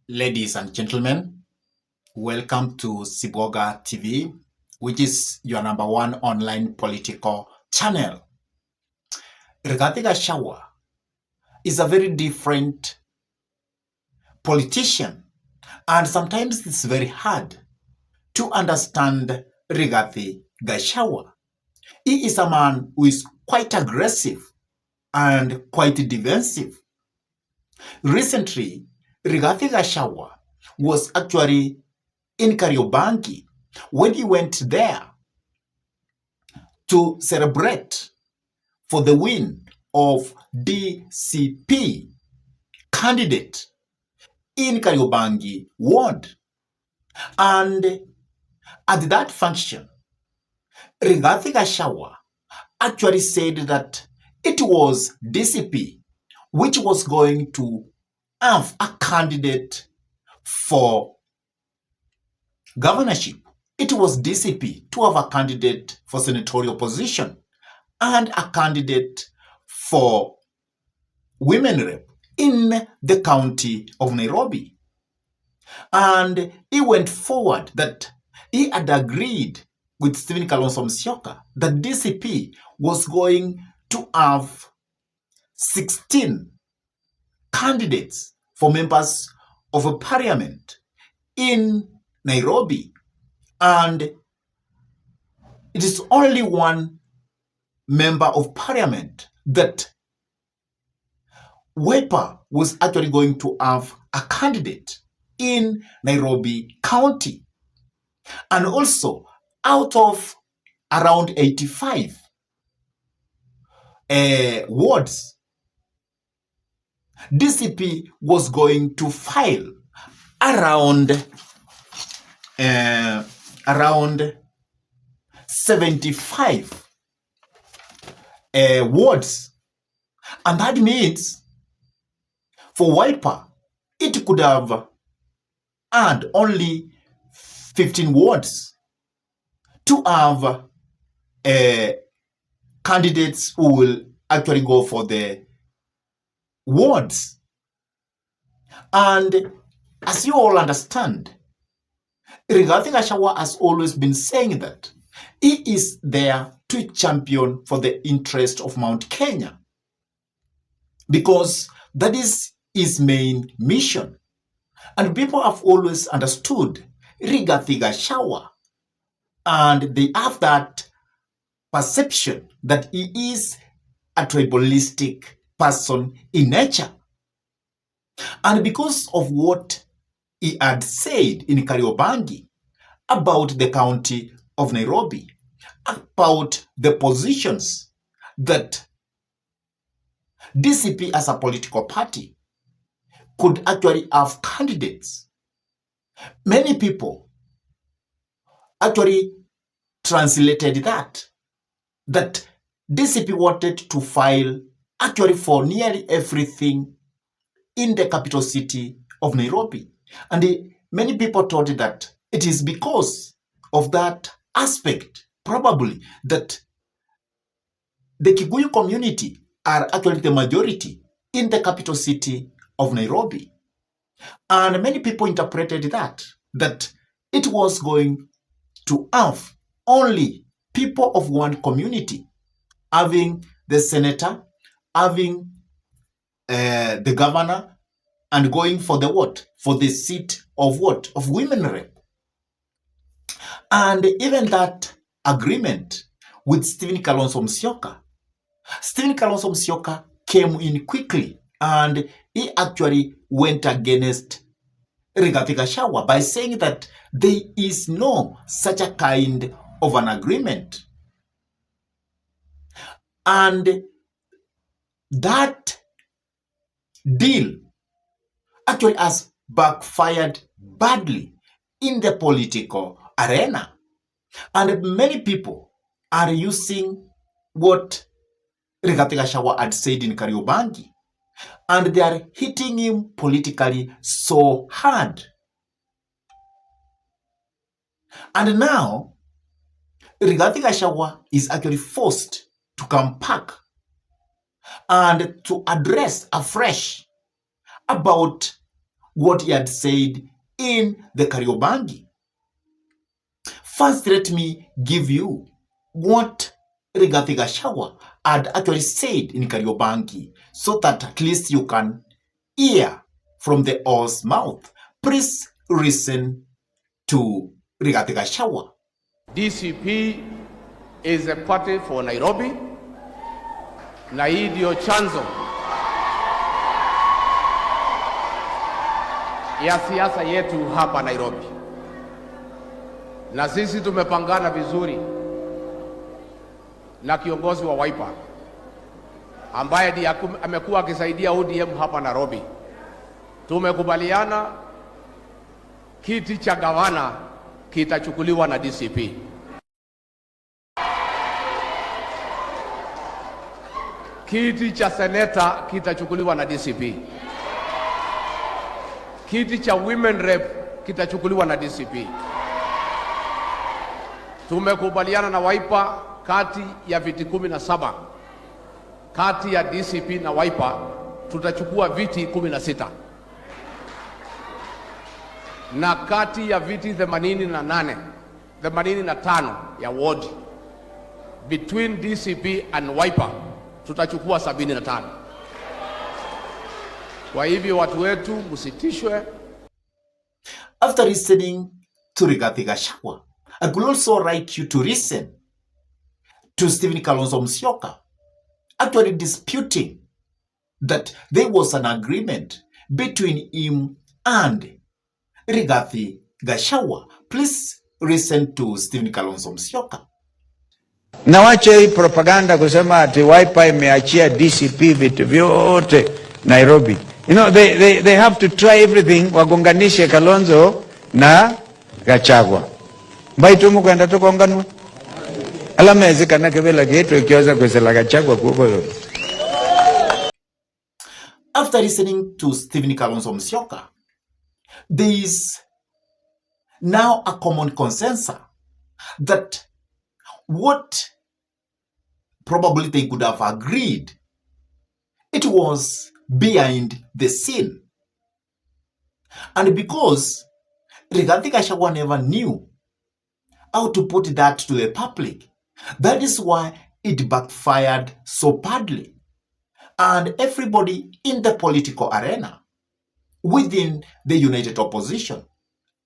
Ladies and gentlemen, welcome to Siboga TV, which is your number one online political channel. Rigathi Gachagua is a very different politician, and sometimes it's very hard to understand Rigathi Gachagua. He is a man who is quite aggressive and quite defensive. Recently, Rigathi Gachagua was actually in Kariobangi when he went there to celebrate for the win of DCP candidate in Kariobangi ward. And at that function, Rigathi Gachagua actually said that it was DCP which was going to have a candidate for governorship. It was DCP to have a candidate for senatorial position and a candidate for women rep in the county of Nairobi. And he went forward that he had agreed with Stephen Kalonzo Musyoka that DCP was going to have 16 candidates for members of a parliament in Nairobi, and it is only one member of parliament that Wiper was actually going to have a candidate in Nairobi County. And also, out of around 85 wards, DCP was going to file around 75 wards. And that means for Wiper, it could have had only 15 wards to have candidates who will actually go for the wards. And as you all understand, Rigathi Gachagua has always been saying that he is there to champion for the interest of Mount Kenya, because that is his main mission. And people have always understood Rigathi Gachagua, and they have that perception that he is a tribalistic person in nature. And because of what he had said in Kariobangi about the county of Nairobi, about the positions that DCP as a political party could actually have candidates, many people actually translated that DCP wanted to file actually for nearly everything in the capital city of Nairobi. And many people thought that it is because of that aspect, probably, that the Kikuyu community are actually the majority in the capital city of Nairobi. And many people interpreted that it was going to have only people of one community having the senator, having the governor, and going for the what? For the seat of what? Of women rep. And even that agreement with Stephen Kalonzo Musyoka came in quickly, and he actually went against Rigathi Gachagua by saying that there is no such a kind of an agreement. And that deal actually has backfired badly in the political arena. And many people are using what Rigathi Gachagua had said in Kariobangi, and they are hitting him politically so hard. And now, Rigathi Gachagua is actually forced to come back and to address afresh about what he had said in the Kariobangi. First, let me give you what Rigathi Gachagua had actually said in Kariobangi, so that at least you can hear from the horse's mouth. Please listen to Rigathi Gachagua. DCP is a party for Nairobi, na hii ndio chanzo ya siasa yetu hapa Nairobi, na sisi tumepangana vizuri na kiongozi wa Wiper ambaye ndiye amekuwa akisaidia ODM hapa Nairobi. Tumekubaliana kiti cha gavana kitachukuliwa na DCP. Kiti cha seneta kitachukuliwa na DCP. Kiti cha women rep kitachukuliwa na DCP. Tumekubaliana na Wiper kati ya viti 17 kati ya DCP na Wiper tutachukua viti 16, na kati ya viti 85 ya ward between DCP and Wiper tutachukua 75. Kwa hivyo watu wetu msitishwe. After listening to Rigathi Gachagua, I could also like you to listen to Stephen Kalonzo Musyoka actually disputing that there was an agreement between him and Rigathi Gachagua. Please listen to Stephen Kalonzo Musyoka. Na wache hii propaganda kusema ati Wiper imeachia DCP vitu vyote Nairobi. You know, they have to try everything wagonganishe Kalonzo na Gachagua. Mbaitu mukwenda tukonganwa. Alamezi kana kebela getu ikioza kwesela Gachagua kuko. After listening to Stephen Kalonzo Musyoka, there is now a common consensus that what probably they could have agreed, it was behind the scene. And because Rigathi Gachagua never knew how to put that to the public, that is why it backfired so badly. And everybody in the political arena, within the united opposition,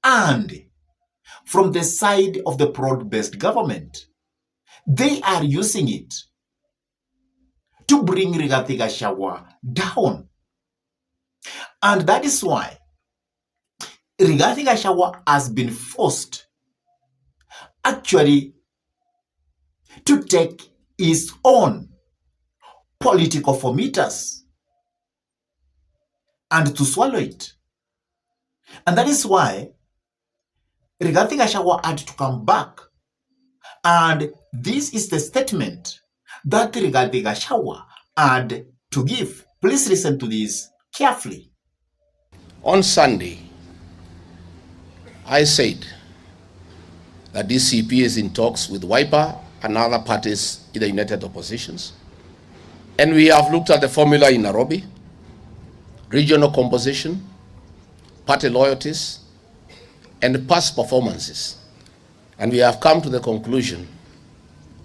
and from the side of the broad-based government, they are using it to bring Rigathi Gachagua down. And that is why Rigathi Gachagua has been forced actually to take his own political formulas and to swallow it. And that is why Rigathi Gachagua had to come back. And this is the statement that Rigathi Gachagua had to give. Please listen to this carefully. On Sunday, I said that DCP is in talks with Wiper and other parties in the united oppositions. And we have looked at the formula in Nairobi, regional composition, party loyalties, and past performances. And we have come to the conclusion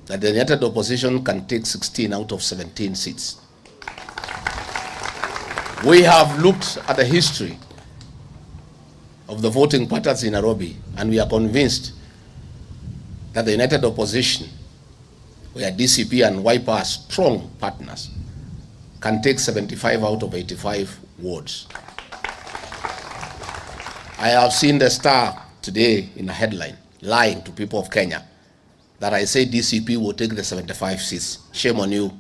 that the united opposition can take 16 out of 17 seats. We have looked at the history of the voting patterns in Nairobi, and we are convinced that the united opposition, where DCP and Wiper are strong partners, can take 75 out of 85 wards. I have seen the Star today in a headline lying to people of Kenya that I say DCP will take the 75 seats. Shame on you.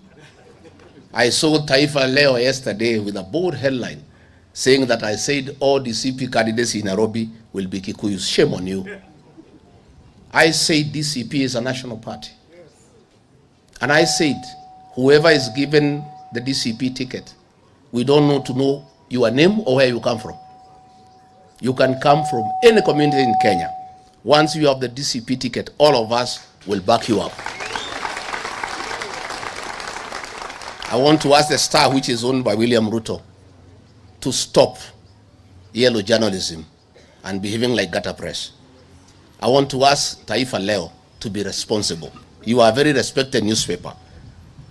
I saw Taifa Leo yesterday with a bold headline saying that I said all DCP candidates in Nairobi will be Kikuyus. Shame on you. I say DCP is a national party. And I said, whoever is given the DCP ticket, we don't know to know your name or where you come from. You can come from any community in Kenya. Once you have the DCP ticket, all of us will back you up. I want to ask the Star, which is owned by William Ruto, to stop yellow journalism and behaving like gutter press. I want to ask Taifa Leo to be responsible. You are a very respected newspaper.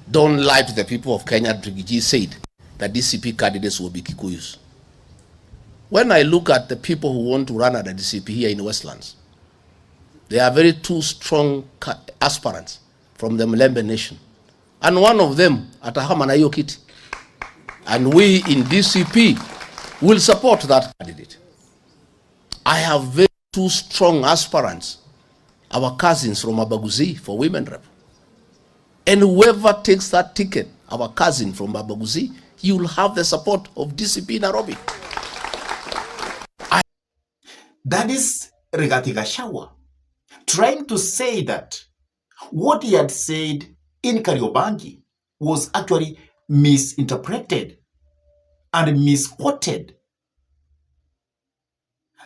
Don't lie to the people of Kenya. Rigiji said that DCP candidates will be Kikuyus. When I look at the people who want to run at the DCP here in Westlands, there are very two strong aspirants from the Mlembe Nation. And one of them, Atahama Nayokiti. And we in DCP will support that candidate. I have very two strong aspirants, our cousins from Abaguzi for women rep. And whoever takes that ticket, our cousin from Abaguzi, he will have the support of DCP Nairobi. That is Rigathi Gachagua trying to say that what he had said in Kariobangi was actually misinterpreted and misquoted.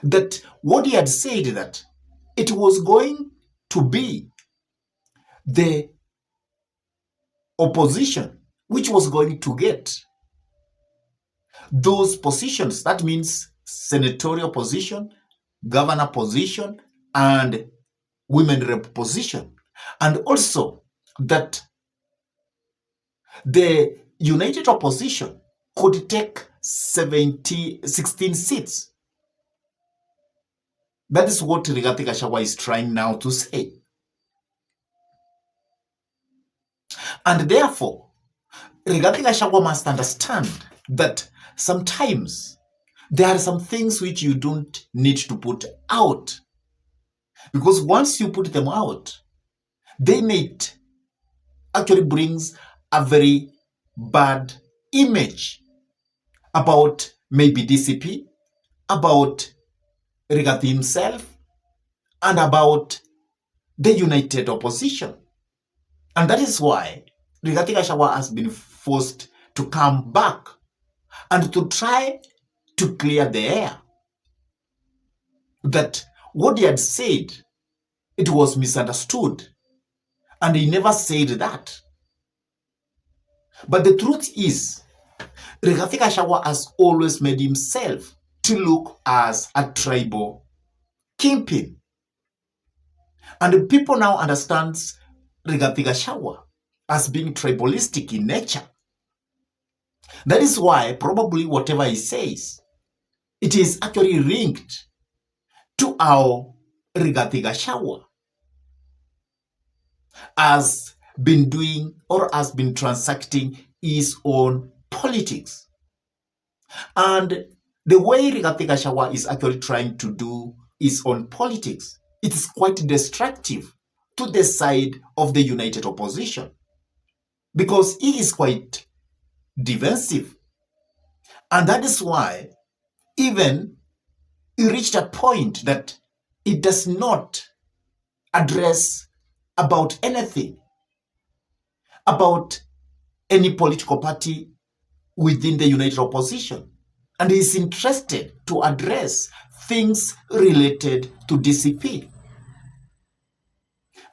That what he had said that it was going to be the opposition which was going to get those positions. That means senatorial position, governor position, and women rep position. And also that the united opposition could take 16 seats. That is what Rigathi Gachagua is trying now to say. And therefore, Rigathi Gachagua must understand that sometimes there are some things which you don't need to put out. Because once you put them out, they may actually brings a very bad image about maybe DCP, about Rigathi himself, and about the united opposition. And that is why Rigathi Gachagua has been forced to come back and to try to clear the air. That what he had said, it was misunderstood. And he never said that. But the truth is, Rigathi Gachagua has always made himself to look as a tribal kingpin. And people now understand Rigathi Gachagua as being tribalistic in nature. That is why probably whatever he says, it is actually linked to how Rigathi Gachagua has been doing or has been transacting his own politics. And the way Rigathi Gachagua is actually trying to do his own politics, it is quite destructive to the side of the united opposition, because he is quite defensive. And that is why even he reached a point that it does not address about anything, about any political party within the united opposition. And he is interested to address things related to DCP.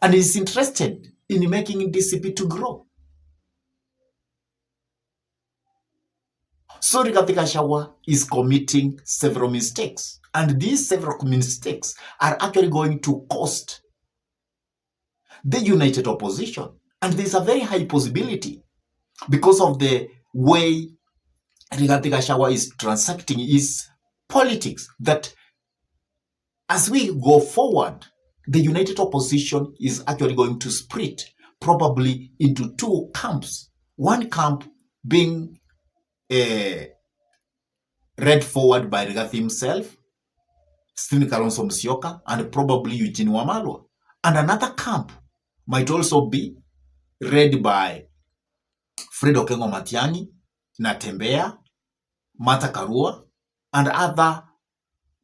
And he is interested in making DCP to grow. So Rigathi Gachagua is committing several mistakes. And these several mistakes are actually going to cost the united opposition. And there's a very high possibility, because of the way Rigathi Gachagua is transacting his politics, that as we go forward, the united opposition is actually going to split probably into two camps. One camp being read forward by Rigathi himself, Stephen Kalonzo Musyoka, and probably Eugene Wamalwa. And another camp might also be read by Fred Okengo Matiang'i, Natembeya, Martha Karua, and other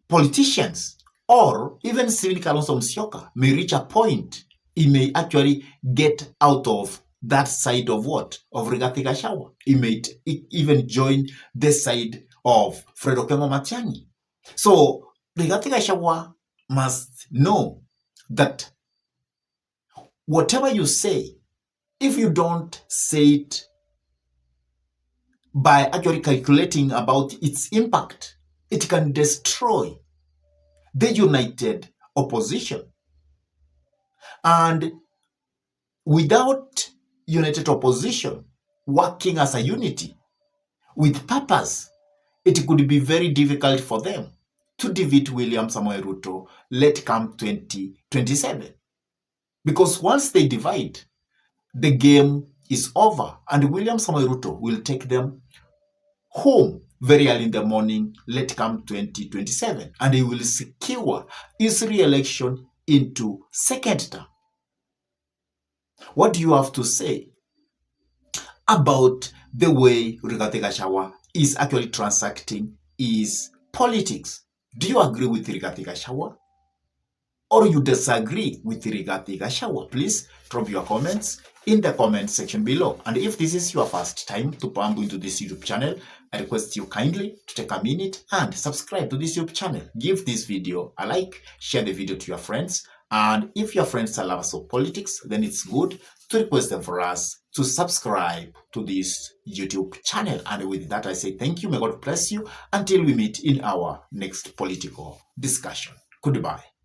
politicians. Or even Stephen Kalonzo Musyoka may reach a point he may actually get out of that side of what? Of Rigathi Gachagua. He may even join the side of Fred Okengo Matiang'i. So Rigathi Gachagua must know that whatever you say, if you don't say it by actually calculating about its impact, it can destroy the united opposition. And without united opposition working as a unity with purpose, it could be very difficult for them to defeat William Samoei Ruto late come 2027. Because once they divide, the game is over and William Samoei Ruto will take them home very early in the morning, late come 2027, and he will secure his re-election into second term. What do you have to say about the way Rigathi Gachagua is actually transacting his politics? Do you agree with Rigathi Gachagua or you disagree with Rigathi Gachagua? Please drop your comments in the comment section below. And if this is your first time to bump into this YouTube channel, I request you kindly to take a minute and subscribe to this YouTube channel. Give this video a like, share the video to your friends, and if your friends are lovers of politics, then it's good to request them for us to subscribe to this YouTube channel. And with that, I say thank you. May God bless you until we meet in our next political discussion. Goodbye.